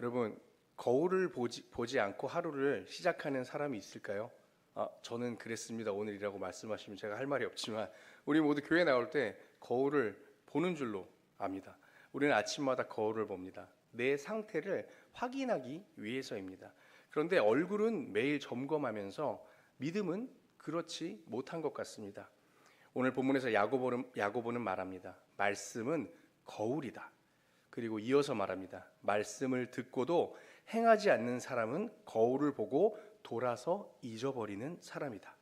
여러분, 거울을 보지 않고 하루를 시작하는 사람이 있을까요? 저는 그랬습니다. 오늘이라고 말씀하시면 제가 할 말이 없지만 우리 모두 교회 나올 때 거울을 보는 줄로 압니다. 우리는 아침마다 거울을 봅니다. 내 상태를 확인하기 위해서입니다. 그런데 얼굴은 매일 점검하면서 믿음은 그렇지 못한 것 같습니다. 오늘 본문에서 야고보는 말합니다. 말씀은 거울이다. 그리고 이어서 말합니다. 말씀을 듣고도 행하지 않는 사람은 거울을 보고 돌아서 잊어버리는 사람이다.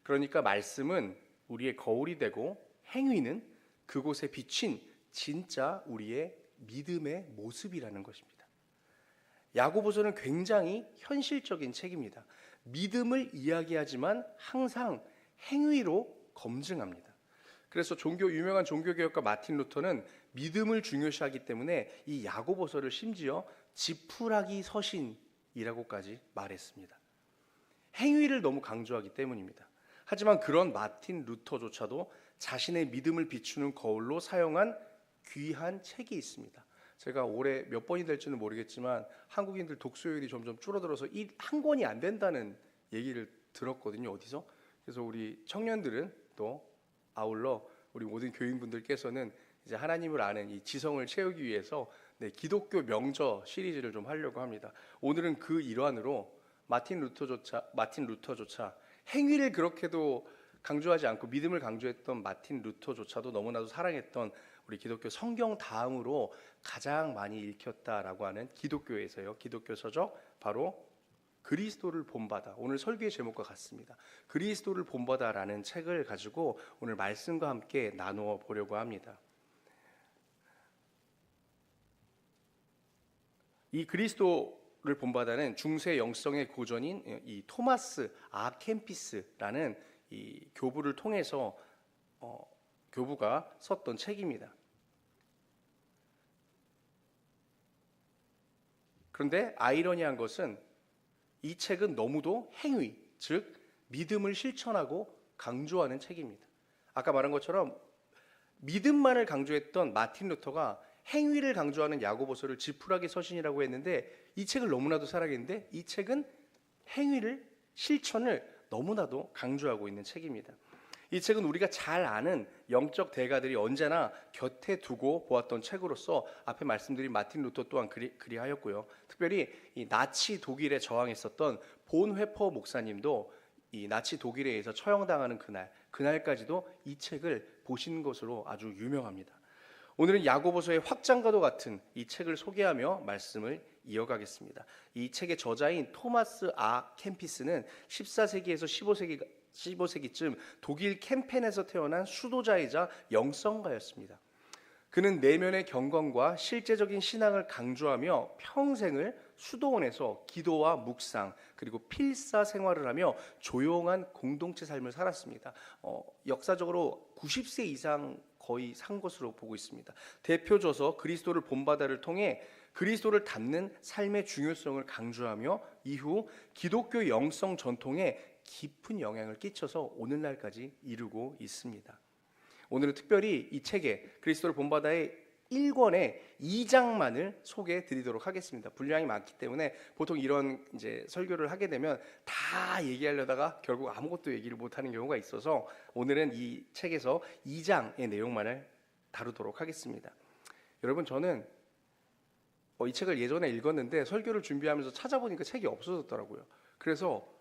그러니까 말씀은 우리의 거울이 되고 행위는 그곳에 비친 진짜 우리의 믿음의 모습이라는 것입니다. 야고보서는 굉장히 현실적인 책입니다. 믿음을 이야기하지만 항상 행위로 검증합니다. 그래서 유명한 종교개혁가 마틴 루터는 믿음을 중요시하기 때문에 이 야고보서를 심지어 지푸라기 서신이라고까지 말했습니다. 행위를 너무 강조하기 때문입니다. 하지만 그런 마틴 루터조차도 자신의 믿음을 비추는 거울로 사용한 귀한 책이 있습니다. 제가 올해 몇 번이 될지는 모르겠지만 한국인들 독서율이 점점 줄어들어서 한 권이 안 된다는 얘기를 들었거든요. 어디서? 그래서 우리 청년들은 또 아울러 우리 모든 교인분들께서는 이제 하나님을 아는 이 지성을 채우기 위해서 기독교 명저 시리즈를 좀 하려고 합니다. 오늘은 그 일환으로 마틴 루터조차 행위를 그렇게도 강조하지 않고 믿음을 강조했던 마틴 루터조차도 너무나도 사랑했던 우리 기독교 성경 다음으로 가장 많이 읽혔다라고 하는 기독교에서요. 기독교 서적 바로 그리스도를 본받아, 오늘 설교의 제목과 같습니다. 그리스도를 본받아라는 책을 가지고 오늘 말씀과 함께 나누어 보려고 합니다. 이 그리스도를 본받아는 중세 영성의 고전인 이 토마스 아 캠피스라는 이 교부를 통해서 교부가 썼던 책입니다. 그런데 아이러니한 것은 이 책은 너무도 행위, 즉 믿음을 실천하고 강조하는 책입니다. 아까 말한 것처럼 믿음만을 강조했던 마틴 루터가 행위를 강조하는 야고보서를 지푸라기 서신이라고 했는데 이 책을 너무나도 사랑했는데 이 책은 행위를, 실천을 너무나도 강조하고 있는 책입니다. 이 책은 우리가 잘 아는 영적 대가들이 언제나 곁에 두고 보았던 책으로서 앞에 말씀드린 마틴 루터 또한 그리하였고요. 특별히 이 나치 독일에 저항했었던 본회퍼 목사님도 이 나치 독일에 의해서 처형당하는 그날까지도 이 책을 보신 것으로 아주 유명합니다. 오늘은 야고보서의 확장과도 같은 이 책을 소개하며 말씀을 이어가겠습니다. 이 책의 저자인 토마스 아 캠피스는 14세기에서 15세기쯤 독일 캠펜에서 태어난 수도자이자 영성가였습니다. 그는 내면의 경건과 실제적인 신앙을 강조하며 평생을 수도원에서 기도와 묵상 그리고 필사 생활을 하며 조용한 공동체 삶을 살았습니다. 역사적으로 90세 이상 거의 산 것으로 보고 있습니다. 대표저서 그리스도를 본받아를 통해 그리스도를 닮는 삶의 중요성을 강조하며 이후 기독교 영성 전통에 깊은 영향을 끼쳐서 오늘날까지 이루고 있습니다. 오늘은 특별히 이 책에 그리스도를 본받아의 1권의 2장만을 소개해 드리도록 하겠습니다. 분량이 많기 때문에 보통 이런 이제 설교를 하게 되면 다 얘기하려다가 결국 아무것도 얘기를 못하는 경우가 있어서 오늘은 이 책에서 2장의 내용만을 다루도록 하겠습니다. 여러분, 저는 이 책을 예전에 읽었는데 설교를 준비하면서 찾아보니까 책이 없어졌더라고요. 그래서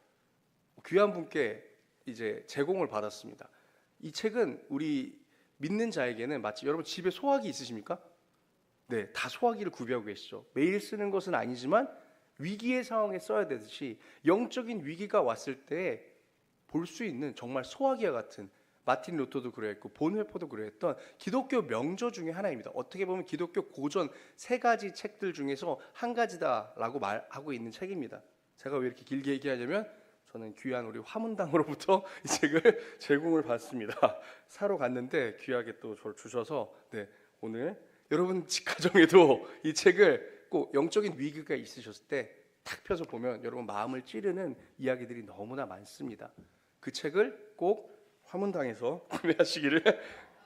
귀한 분께 이제 제공을 받았습니다. 이 책은 우리 믿는 자에게는 마치, 여러분 집에 소화기 있으십니까? 네, 다 소화기를 구비하고 계시죠. 매일 쓰는 것은 아니지만 위기의 상황에 써야 되듯이 영적인 위기가 왔을 때 볼 수 있는 정말 소화기와 같은, 마틴 루터도 그랬고 본회퍼도 그랬던 기독교 명저 중에 하나입니다. 어떻게 보면 기독교 고전 3가지 책들 중에서 한 가지다라고 말하고 있는 책입니다. 제가 왜 이렇게 길게 얘기하냐면 저는 귀한 우리 화문당으로부터 이 책을 제공을 받습니다. 사러 갔는데 귀하게 또 저를 주셔서 오늘 여러분 직가정에도 이 책을 꼭 영적인 위기가 있으셨을 때 탁 펴서 보면 여러분 마음을 찌르는 이야기들이 너무나 많습니다. 그 책을 꼭 화문당에서 구매하시기를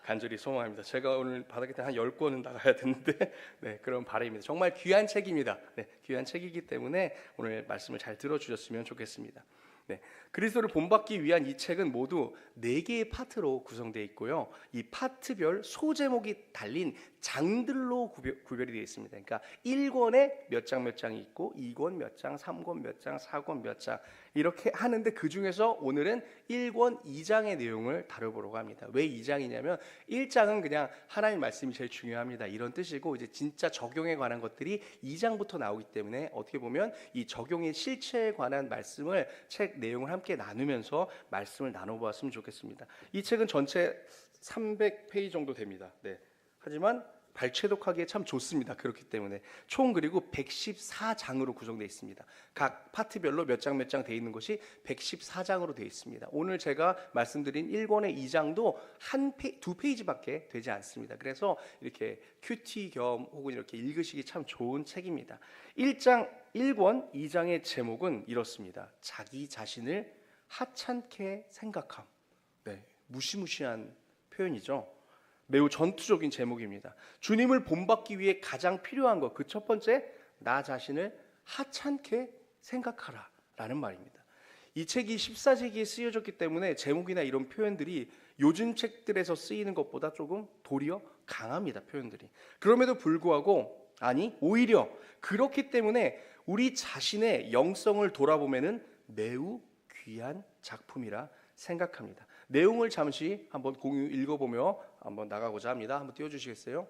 간절히 소망합니다. 제가 오늘 받았기 때문에 한 10권은 나가야 되는데 네, 그런 바람입니다. 정말 귀한 책입니다. 네, 귀한 책이기 때문에 오늘 말씀을 잘 들어주셨으면 좋겠습니다. 네, 그리스도를 본받기 위한 이 책은 모두 4개의 파트로 구성되어 있고요. 이 파트별 소제목이 달린 장들로 구별이 되어 있습니다. 그러니까 1권에 몇 장 몇 장이 있고 2권 몇 장, 3권 몇 장, 4권 몇 장 이렇게 하는데 그 중에서 오늘은 1권 2장의 내용을 다뤄보려고 합니다. 왜 2장이냐면 1장은 그냥 하나님 말씀이 제일 중요합니다. 이런 뜻이고 이제 진짜 적용에 관한 것들이 2장부터 나오기 때문에 어떻게 보면 이 적용의 실체에 관한 말씀을 책 내용을 함께 나누면서 말씀을 나눠보았으면 좋겠습니다. 이 책은 전체 300페이지 정도 됩니다. 네. 하지만 발췌독하기에 참 좋습니다. 그렇기 때문에 총 그리고 114장으로 구성되어 있습니다. 각 파트별로 몇 장 몇 장 되어 있는 것이 114장으로 되어 있습니다. 오늘 제가 말씀드린 1권의 2장도 두 페이지밖에 되지 않습니다. 그래서 이렇게 큐티 겸 혹은 이렇게 읽으시기 참 좋은 책입니다. 1권 2장의 제목은 이렇습니다. 자기 자신을 하찮게 생각함. 네, 무시무시한 표현이죠. 매우 전투적인 제목입니다. 주님을 본받기 위해 가장 필요한 것, 그 첫 번째, 나 자신을 하찮게 생각하라 라는 말입니다. 이 책이 14세기에 쓰여졌기 때문에 제목이나 이런 표현들이 요즘 책들에서 쓰이는 것보다 조금 도리어 강합니다. 표현들이. 그럼에도 불구하고 오히려 그렇기 때문에 우리 자신의 영성을 돌아보면은 매우 귀한 작품이라 생각합니다. 내용을 잠시 한번 공유 읽어보며 한번 나가고자 합니다. 한번 띄워주시겠어요?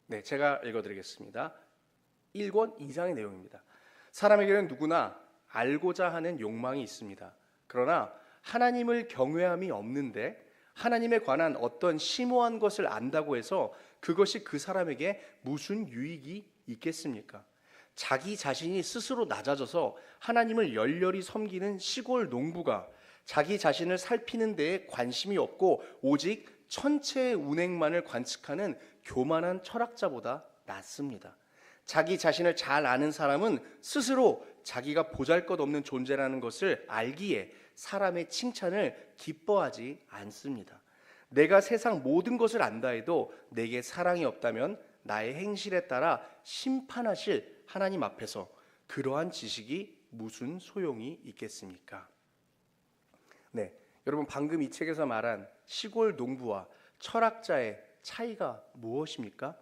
네, 제가 읽어드리겠습니다. 1권 2장의 내용입니다. 사람에게는 누구나 알고자 하는 욕망이 있습니다. 그러나 하나님을 경외함이 없는데 하나님에 관한 어떤 심오한 것을 안다고 해서 그것이 그 사람에게 무슨 유익이 있겠습니까? 자기 자신이 스스로 낮아져서 하나님을 열렬히 섬기는 시골 농부가 자기 자신을 살피는 데에 관심이 없고 오직 천체의 운행만을 관측하는 교만한 철학자보다 낫습니다. 자기 자신을 잘 아는 사람은 스스로 자기가 보잘것없는 존재라는 것을 알기에 사람의 칭찬을 기뻐하지 않습니다. 내가 세상 모든 것을 안다 해도 내게 사랑이 없다면 나의 행실에 따라 심판하실 하나님 앞에서 그러한 지식이 무슨 소용이 있겠습니까? 네, 여러분 방금 이 책에서 말한 시골 농부와 철학자의 차이가 무엇입니까?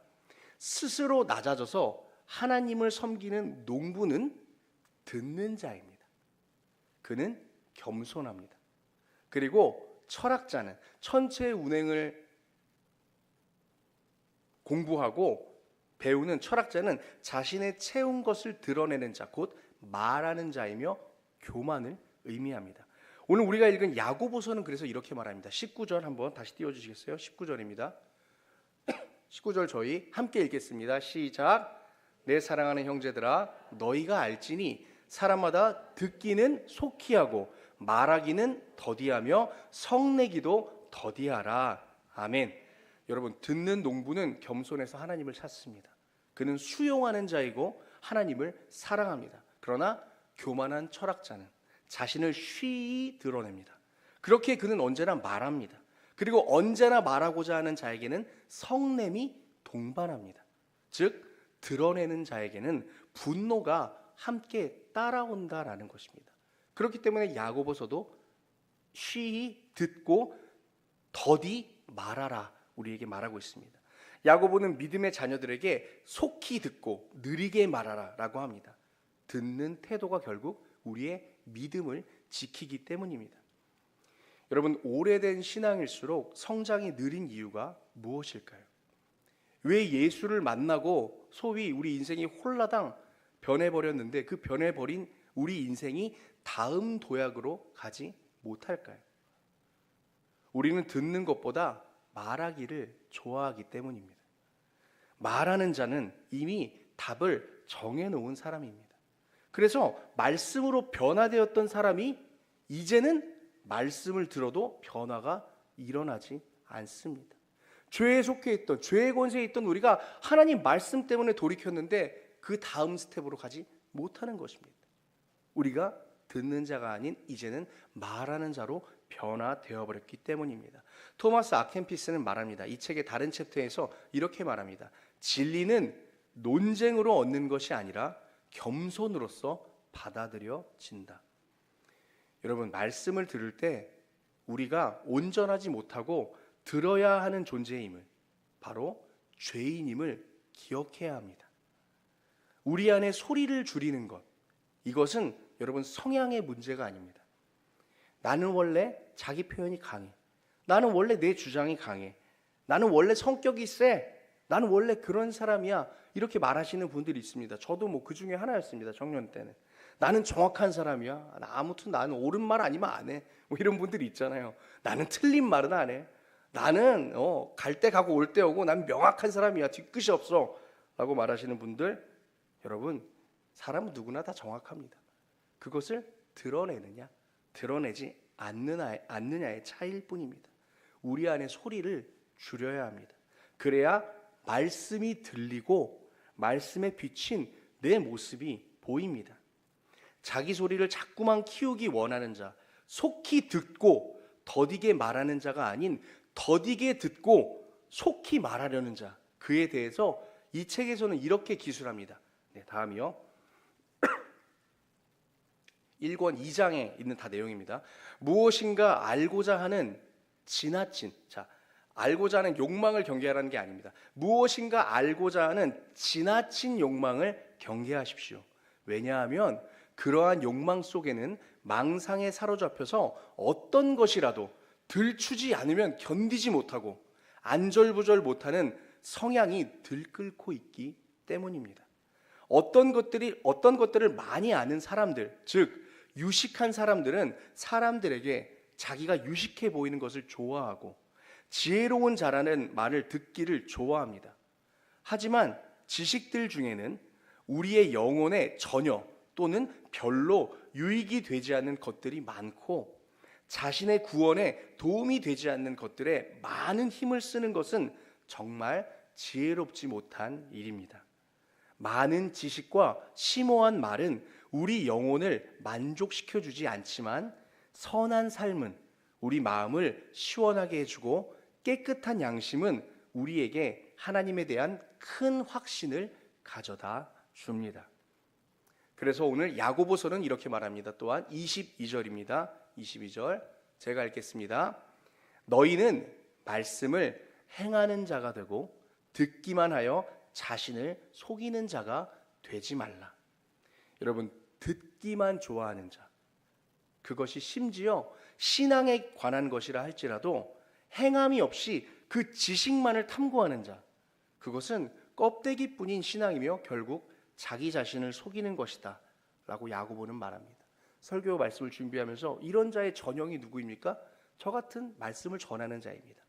스스로 낮아져서 하나님을 섬기는 농부는 듣는 자입니다. 그는 겸손합니다. 그리고 철학자는 천체의 운행을 공부하고 배우는 철학자는 자신의 채운 것을 드러내는 자, 곧 말하는 자이며 교만을 의미합니다. 오늘 우리가 읽은 야고보서는 그래서 이렇게 말합니다. 19절 한번 다시 띄워주시겠어요? 19절입니다. 19절 저희 함께 읽겠습니다. 시작. 내 사랑하는 형제들아 너희가 알지니 사람마다 듣기는 속히 하고 말하기는 더디하며 성내기도 더디하라. 아멘. 여러분 듣는 농부는 겸손해서 하나님을 찾습니다. 그는 수용하는 자이고 하나님을 사랑합니다. 그러나 교만한 철학자는 자신을 쉬이 드러냅니다. 그렇게 그는 언제나 말합니다. 그리고 언제나 말하고자 하는 자에게는 성냄이 동반합니다. 즉 드러내는 자에게는 분노가 함께 따라온다라는 것입니다. 그렇기 때문에 야고보서도 쉬이 듣고 더디 말하라 우리에게 말하고 있습니다. 야고보는 믿음의 자녀들에게 속히 듣고 느리게 말하라 라고 합니다. 듣는 태도가 결국 우리의 믿음을 지키기 때문입니다. 여러분 오래된 신앙일수록 성장이 느린 이유가 무엇일까요? 왜 예수를 만나고 소위 우리 인생이 홀라당 변해버렸는데 그 변해버린 우리 인생이 다음 도약으로 가지 못할까요? 우리는 듣는 것보다 말하기를 좋아하기 때문입니다. 말하는 자는 이미 답을 정해놓은 사람입니다. 그래서 말씀으로 변화되었던 사람이 이제는 말씀을 들어도 변화가 일어나지 않습니다. 죄에 속해 있던, 죄의 권세에 있던 우리가 하나님 말씀 때문에 돌이켰는데 그 다음 스텝으로 가지 못하는 것입니다. 우리가 듣는 자가 아닌 이제는 말하는 자로 변화되어 버렸기 때문입니다. 토마스 아켄피스는 말합니다. 이 책의 다른 챕터에서 이렇게 말합니다. 진리는 논쟁으로 얻는 것이 아니라 겸손으로서 받아들여진다. 여러분, 말씀을 들을 때 우리가 온전하지 못하고 들어야 하는 존재임을, 바로 죄인임을 기억해야 합니다. 우리 안에 소리를 줄이는 것, 이것은 여러분 성향의 문제가 아닙니다. 나는 원래 자기 표현이 강해. 나는 원래 내 주장이 강해. 나는 원래 성격이 세. 나는 원래 그런 사람이야. 이렇게 말하시는 분들이 있습니다. 저도 뭐 그 중에 하나였습니다. 청년 때는. 나는 정확한 사람이야. 아무튼 나는 옳은 말 아니면 안 해. 뭐 이런 분들이 있잖아요. 나는 틀린 말은 안 해. 나는 갈 때 가고 올 때 오고 난 명확한 사람이야. 뒤끝이 없어. 라고 말하시는 분들, 여러분, 사람은 누구나 다 정확합니다. 그것을 드러내느냐, 드러내지 않느냐의 차이일 뿐입니다. 우리 안에 소리를 줄여야 합니다. 그래야 말씀이 들리고 말씀에 비친 내 모습이 보입니다. 자기 소리를 자꾸만 키우기 원하는 자, 속히 듣고 더디게 말하는 자가 아닌 더디게 듣고 속히 말하려는 자, 그에 대해서 이 책에서는 이렇게 기술합니다. 네, 다음이요. 1권 2장에 있는 다 내용입니다. 무엇인가 알고자 하는 지나친, 알고자 하는 욕망을 경계하라는 게 아닙니다. 무엇인가 알고자 하는 지나친 욕망을 경계하십시오. 왜냐하면 그러한 욕망 속에는 망상에 사로잡혀서 어떤 것이라도 들추지 않으면 견디지 못하고 안절부절 못하는 성향이 들끓고 있기 때문입니다. 어떤 것들을 많이 아는 사람들, 즉 유식한 사람들은 사람들에게 자기가 유식해 보이는 것을 좋아하고 지혜로운 자라는 말을 듣기를 좋아합니다. 하지만 지식들 중에는 우리의 영혼에 전혀 또는 별로 유익이 되지 않는 것들이 많고 자신의 구원에 도움이 되지 않는 것들에 많은 힘을 쓰는 것은 정말 지혜롭지 못한 일입니다. 많은 지식과 심오한 말은 우리 영혼을 만족시켜주지 않지만 선한 삶은 우리 마음을 시원하게 해주고 깨끗한 양심은 우리에게 하나님에 대한 큰 확신을 가져다 줍니다. 그래서 오늘 야고보서는 이렇게 말합니다. 또한 22절입니다. 22절 제가 읽겠습니다. 너희는 말씀을 행하는 자가 되고 듣기만 하여 자신을 속이는 자가 되지 말라. 여러분, 듣기만 좋아하는 자, 그것이 심지어 신앙에 관한 것이라 할지라도 행함이 없이 그 지식만을 탐구하는 자, 그것은 껍데기뿐인 신앙이며 결국 자기 자신을 속이는 것이다 라고 야고보는 말합니다. 설교 말씀을 준비하면서 이런 자의 전형이 누구입니까? 저 같은 말씀을 전하는 자입니다.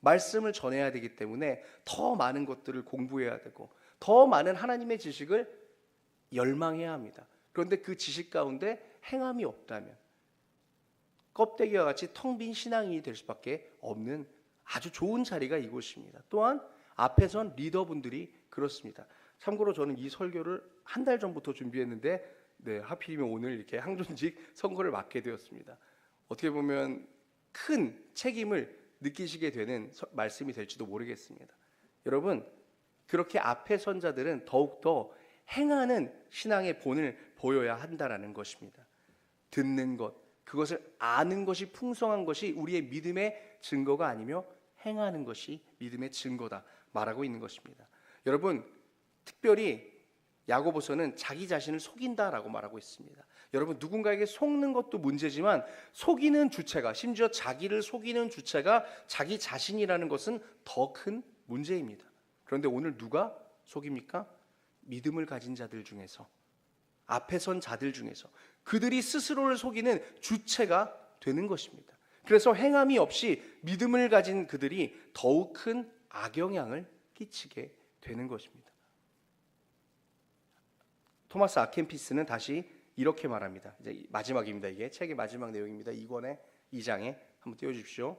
말씀을 전해야 되기 때문에 더 많은 것들을 공부해야 되고 더 많은 하나님의 지식을 열망해야 합니다. 그런데 그 지식 가운데 행함이 없다면 껍데기와 같이 텅 빈 신앙인이 될 수밖에 없는 아주 좋은 자리가 이곳입니다. 또한 앞에 선 리더분들이 그렇습니다. 참고로 저는 이 설교를 한 달 전부터 준비했는데 하필이면 오늘 이렇게 항존직 선거를 맡게 되었습니다. 어떻게 보면 큰 책임을 느끼시게 되는 말씀이 될지도 모르겠습니다. 여러분, 그렇게 앞에 선 자들은 더욱더 행하는 신앙의 본을 보여야 한다라는 것입니다. 듣는 것, 그것을 아는 것이 풍성한 것이 우리의 믿음의 증거가 아니며 행하는 것이 믿음의 증거다 말하고 있는 것입니다. 여러분, 특별히 야고보서는 자기 자신을 속인다라고 말하고 있습니다. 여러분, 누군가에게 속는 것도 문제지만 속이는 주체가, 심지어 자기를 속이는 주체가 자기 자신이라는 것은 더 큰 문제입니다. 그런데 오늘 누가 속입니까? 믿음을 가진 자들 중에서, 앞에 선 자들 중에서 그들이 스스로를 속이는 주체가 되는 것입니다. 그래서 행함이 없이 믿음을 가진 그들이 더욱 큰 악영향을 끼치게 되는 것입니다. 토마스 아켄피스는 다시 이렇게 말합니다. 이제 마지막입니다. 이게 책의 마지막 내용입니다. 2권의 2장에 한번 띄워주십시오.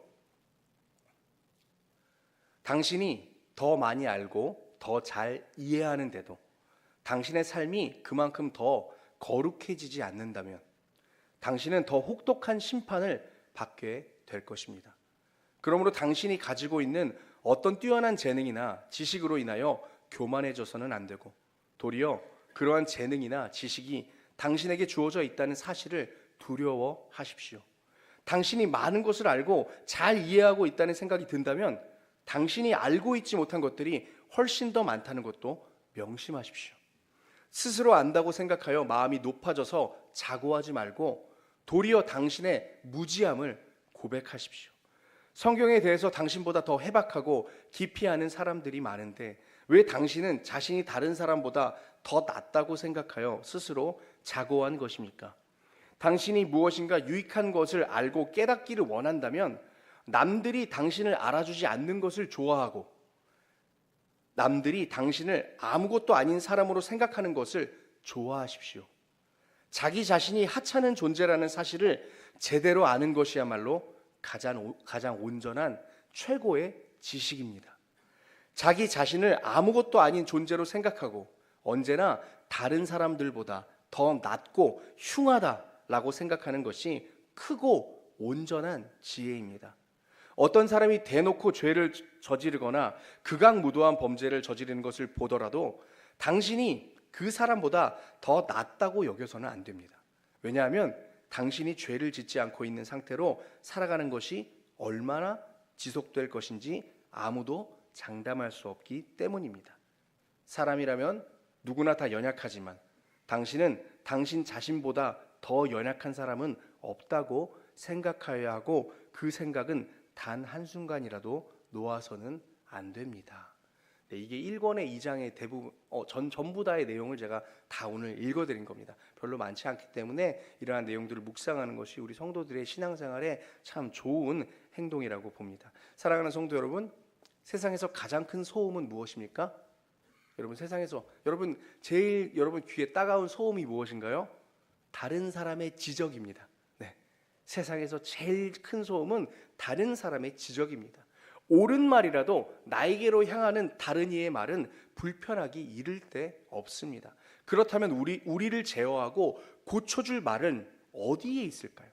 당신이 더 많이 알고 더 잘 이해하는데도 당신의 삶이 그만큼 더 거룩해지지 않는다면 당신은 더 혹독한 심판을 받게 될 것입니다. 그러므로 당신이 가지고 있는 어떤 뛰어난 재능이나 지식으로 인하여 교만해져서는 안 되고, 도리어 그러한 재능이나 지식이 당신에게 주어져 있다는 사실을 두려워하십시오. 당신이 많은 것을 알고 잘 이해하고 있다는 생각이 든다면 당신이 알고 있지 못한 것들이 훨씬 더 많다는 것도 명심하십시오. 스스로 안다고 생각하여 마음이 높아져서 자고하지 말고 도리어 당신의 무지함을 고백하십시오. 성경에 대해서 당신보다 더 해박하고 깊이 아는 사람들이 많은데 왜 당신은 자신이 다른 사람보다 더 낫다고 생각하여 스스로 자고한 것입니까? 당신이 무엇인가 유익한 것을 알고 깨닫기를 원한다면 남들이 당신을 알아주지 않는 것을 좋아하고 남들이 당신을 아무것도 아닌 사람으로 생각하는 것을 좋아하십시오. 자기 자신이 하찮은 존재라는 사실을 제대로 아는 것이야말로 가장 온전한 최고의 지식입니다. 자기 자신을 아무것도 아닌 존재로 생각하고 언제나 다른 사람들보다 더 낫고 흉하다라고 생각하는 것이 크고 온전한 지혜입니다. 어떤 사람이 대놓고 죄를 저지르거나 극악무도한 범죄를 저지르는 것을 보더라도 당신이 그 사람보다 더 낫다고 여겨서는 안 됩니다. 왜냐하면 당신이 죄를 짓지 않고 있는 상태로 살아가는 것이 얼마나 지속될 것인지 아무도 장담할 수 없기 때문입니다. 사람이라면 누구나 다 연약하지만 당신은 당신 자신보다 더 연약한 사람은 없다고 생각해야 하고 그 생각은 단 한순간이라도 놓아서는 안 됩니다. 네, 이게 1권의 2장의 대부분 전부 다의 내용을 제가 다 오늘 읽어드린 겁니다. 별로 많지 않기 때문에 이러한 내용들을 묵상하는 것이 우리 성도들의 신앙생활에 참 좋은 행동이라고 봅니다. 사랑하는 성도 여러분, 세상에서 가장 큰 소음은 무엇입니까? 여러분, 세상에서 여러분 귀에 따가운 소음이 무엇인가요? 다른 사람의 지적입니다. 네, 세상에서 제일 큰 소음은 다른 사람의 지적입니다. 옳은 말이라도 나에게로 향하는 다른 이의 말은 불편하기 이를 데 없습니다. 그렇다면 우리를 제어하고 고쳐줄 말은 어디에 있을까요?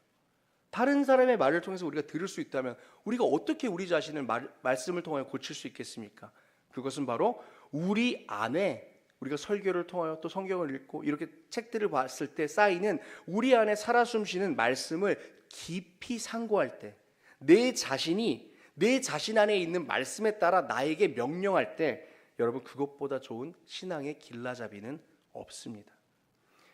다른 사람의 말을 통해서 우리가 들을 수 있다면 우리가 어떻게 우리 자신을 말씀을 통하여 고칠 수 있겠습니까? 그것은 바로 우리 안에 우리가 설교를 통하여 또 성경을 읽고 이렇게 책들을 봤을 때 쌓이는 우리 안에 살아 숨쉬는 말씀을 깊이 상고할 때 내 자신이 내 자신 안에 있는 말씀에 따라 나에게 명령할 때 여러분 그것보다 좋은 신앙의 길라잡이는 없습니다.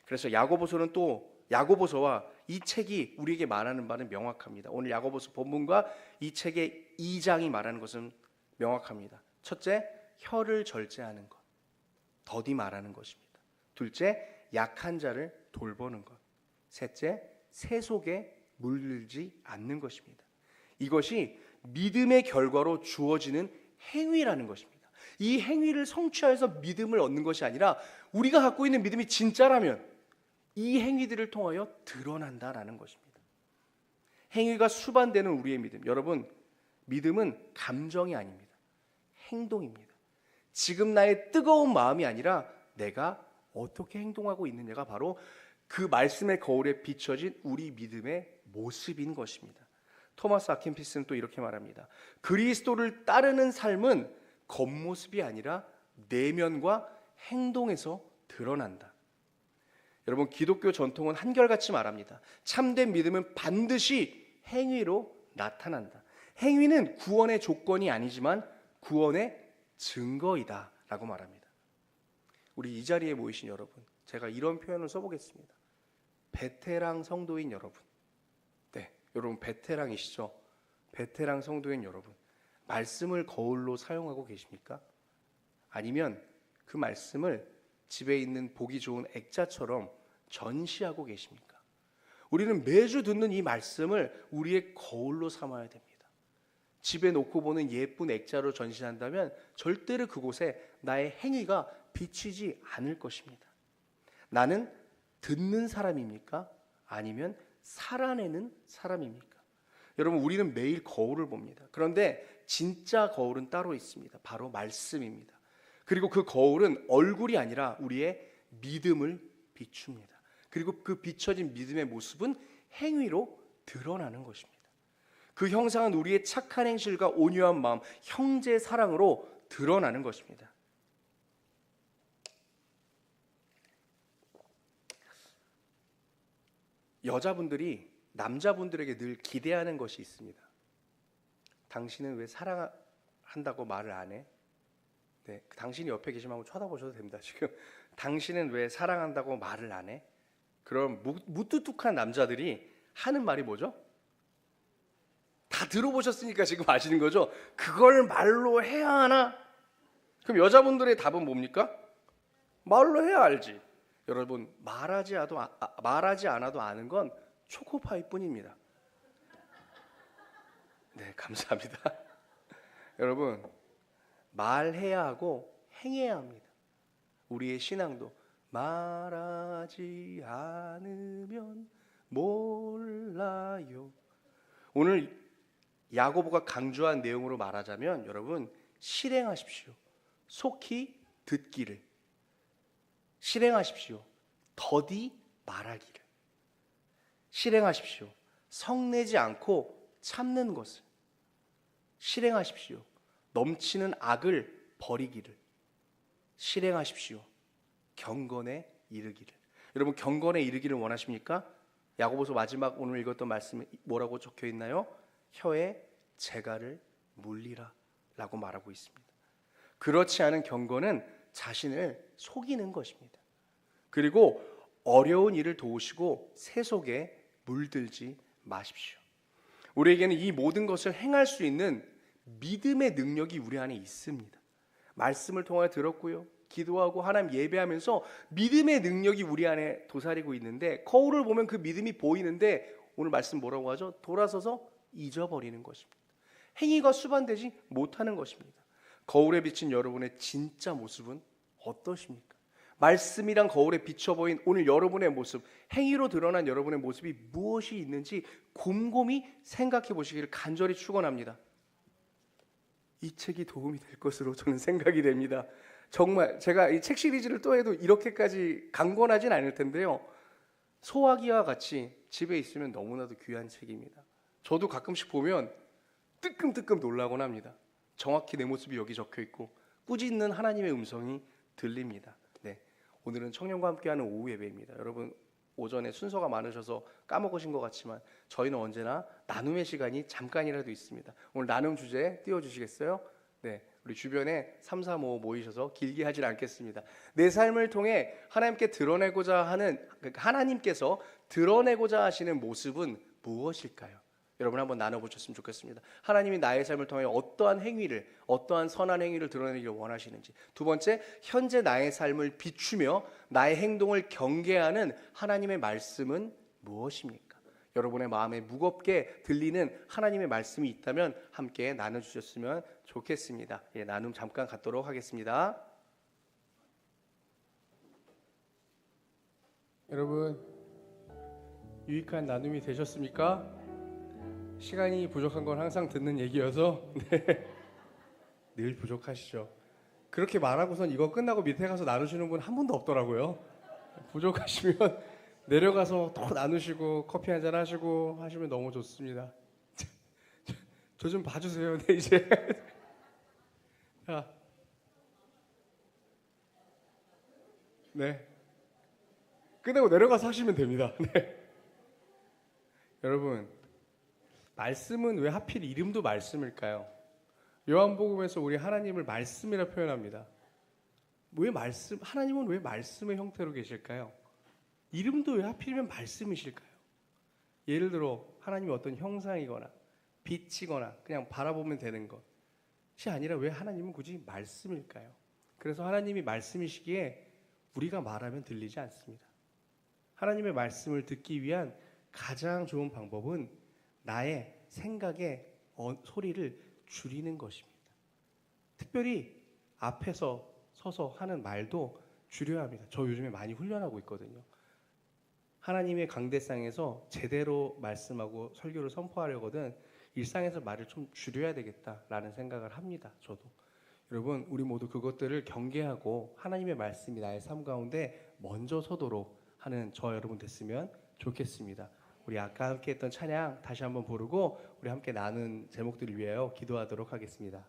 그래서 야고보서와 이 책이 우리에게 말하는 바는 명확합니다. 오늘 야고보서 본문과 이 책의 2장이 말하는 것은 명확합니다. 첫째, 혀를 절제하는 것, 더디 말하는 것입니다. 둘째, 약한 자를 돌보는 것. 셋째, 새 속에 물들지 않는 것입니다. 이것이 믿음의 결과로 주어지는 행위라는 것입니다. 이 행위를 성취하여서 믿음을 얻는 것이 아니라 우리가 갖고 있는 믿음이 진짜라면 이 행위들을 통하여 드러난다라는 것입니다. 행위가 수반되는 우리의 믿음. 여러분, 믿음은 감정이 아닙니다. 행동입니다. 지금 나의 뜨거운 마음이 아니라 내가 어떻게 행동하고 있느냐가 바로 그 말씀의 거울에 비춰진 우리 믿음의 모습인 것입니다. 토마스 아킨피스는 또 이렇게 말합니다. 그리스도를 따르는 삶은 겉모습이 아니라 내면과 행동에서 드러난다. 여러분, 기독교 전통은 한결같이 말합니다. 참된 믿음은 반드시 행위로 나타난다. 행위는 구원의 조건이 아니지만 구원의 증거이다 라고 말합니다. 우리 이 자리에 모이신 여러분, 제가 이런 표현을 써보겠습니다. 베테랑 성도인 여러분, 네, 여러분 베테랑이시죠? 베테랑 성도인 여러분, 말씀을 거울로 사용하고 계십니까? 아니면 그 말씀을 집에 있는 보기 좋은 액자처럼 전시하고 계십니까? 우리는 매주 듣는 이 말씀을 우리의 거울로 삼아야 됩니다. 집에 놓고 보는 예쁜 액자로 전시한다면 절대로 그곳에 나의 행위가 비치지 않을 것입니다. 나는 듣는 사람입니까? 아니면 살아내는 사람입니까? 여러분, 우리는 매일 거울을 봅니다. 그런데 진짜 거울은 따로 있습니다. 바로 말씀입니다. 그리고 그 거울은 얼굴이 아니라 우리의 믿음을 비춥니다. 그리고 그 비춰진 믿음의 모습은 행위로 드러나는 것입니다. 그 형상은 우리의 착한 행실과 온유한 마음, 형제 사랑으로 드러나는 것입니다. 여자분들이 남자분들에게 늘 기대하는 것이 있습니다. 당신은 왜 사랑한다고 말을 안 해? 네, 당신이 옆에 계시면 한번 쳐다보셔도 됩니다. 지금 당신은 왜 사랑한다고 말을 안 해? 그럼 무뚝뚝한 남자들이 하는 말이 뭐죠? 다 들어보셨으니까 지금 아시는 거죠? 그걸 말로 해야 하나? 그럼 여자분들의 답은 뭡니까? 말로 해야 알지. 여러분, 말하지 않아도 아는 건 초코파이뿐입니다. 네, 감사합니다. 여러분, 말해야 하고 행해야 합니다. 우리의 신앙도 말하지 않으면 몰라요. 오늘 야고보가 강조한 내용으로 말하자면 여러분, 실행하십시오. 속히 듣기를. 실행하십시오. 더디 말하기를. 실행하십시오. 성내지 않고 참는 것을. 실행하십시오. 넘치는 악을 버리기를. 실행하십시오. 경건에 이르기를. 여러분, 경건에 이르기를 원하십니까? 야고보서 마지막 오늘 읽었던 말씀에 뭐라고 적혀 있나요? 혀에 재갈을 물리라 라고 말하고 있습니다. 그렇지 않은 경건은 자신을 속이는 것입니다. 그리고 어려운 일을 도우시고 세속에 물들지 마십시오. 우리에게는 이 모든 것을 행할 수 있는 믿음의 능력이 우리 안에 있습니다. 말씀을 통해 들었고요, 기도하고 하나님 예배하면서 믿음의 능력이 우리 안에 도사리고 있는데, 거울을 보면 그 믿음이 보이는데 오늘 말씀 뭐라고 하죠? 돌아서서 잊어버리는 것입니다. 행위가 수반되지 못하는 것입니다. 거울에 비친 여러분의 진짜 모습은 어떠십니까? 말씀이란 거울에 비춰 보인 오늘 여러분의 모습, 행위로 드러난 여러분의 모습이 무엇이 있는지 곰곰이 생각해 보시기를 간절히 축원합니다. 이 책이 도움이 될 것으로 저는 생각이 됩니다. 정말 제가 이 책 시리즈를 또 해도 이렇게까지 강권하진 않을 텐데요, 소화기와 같이 집에 있으면 너무나도 귀한 책입니다. 저도 가끔씩 보면 뜨끔뜨끔 놀라곤 합니다. 정확히 내 모습이 여기 적혀 있고 꾸짖는 하나님의 음성이 들립니다. 네, 오늘은 청년과 함께하는 오후 예배입니다. 여러분, 오전에 순서가 많으셔서 까먹으신 것 같지만 저희는 언제나 나눔의 시간이 잠깐이라도 있습니다. 오늘 나눔 주제 띄워주시겠어요? 네, 우리 주변에 3, 4, 5 모이셔서 길게 하진 않겠습니다. 내 삶을 통해 하나님께서 드러내고자 하시는 모습은 무엇일까요? 여러분 한번 나눠보셨으면 좋겠습니다. 하나님이 나의 삶을 통해 어떠한 행위를, 어떠한 선한 행위를 드러내기를 원하시는지. 두 번째, 현재 나의 삶을 비추며 나의 행동을 경계하는 하나님의 말씀은 무엇입니까? 여러분의 마음에 무겁게 들리는 하나님의 말씀이 있다면 함께 나눠주셨으면 좋겠습니다. 예, 나눔 잠깐 갖도록 하겠습니다. 여러분, 유익한 나눔이 되셨습니까? 시간이 부족한 건 항상 듣는 얘기여서 네, 늘 부족하시죠. 그렇게 말하고선 이거 끝나고 밑에 가서 나누시는 분 한 분도 없더라고요. 부족하시면 내려가서 또 나누시고 커피 한잔 하시고 하시면 너무 좋습니다. 저 좀 봐주세요. 네, 이제 자, 네, 끝내고 내려가서 하시면 됩니다. 네. 여러분, 말씀은 왜 하필 이름도 말씀일까요? 요한복음에서 우리 하나님을 말씀이라 표현합니다. 하나님은 왜 말씀의 형태로 계실까요? 이름도 왜 하필이면 말씀이실까요? 예를 들어 하나님이 어떤 형상이거나 빛이거나 그냥 바라보면 되는 것이 아니라 왜 하나님은 굳이 말씀일까요? 그래서 하나님이 말씀이시기에 우리가 말하면 들리지 않습니다. 하나님의 말씀을 듣기 위한 가장 좋은 방법은 나의 생각의 소리를 줄이는 것입니다. 특별히 앞에서 서서 하는 말도 줄여야 합니다. 저 요즘에 많이 훈련하고 있거든요. 하나님의 강대상에서 제대로 말씀하고 설교를 선포하려거든 일상에서 말을 좀 줄여야 되겠다라는 생각을 합니다. 저도. 여러분, 우리 모두 그것들을 경계하고 하나님의 말씀이 나의 삶 가운데 먼저 서도록 하는 저 여러분 됐으면 좋겠습니다. 우리 아까 함께 했던 찬양 다시 한번 부르고 우리 함께 나눈 제목들을 위하여 기도하도록 하겠습니다.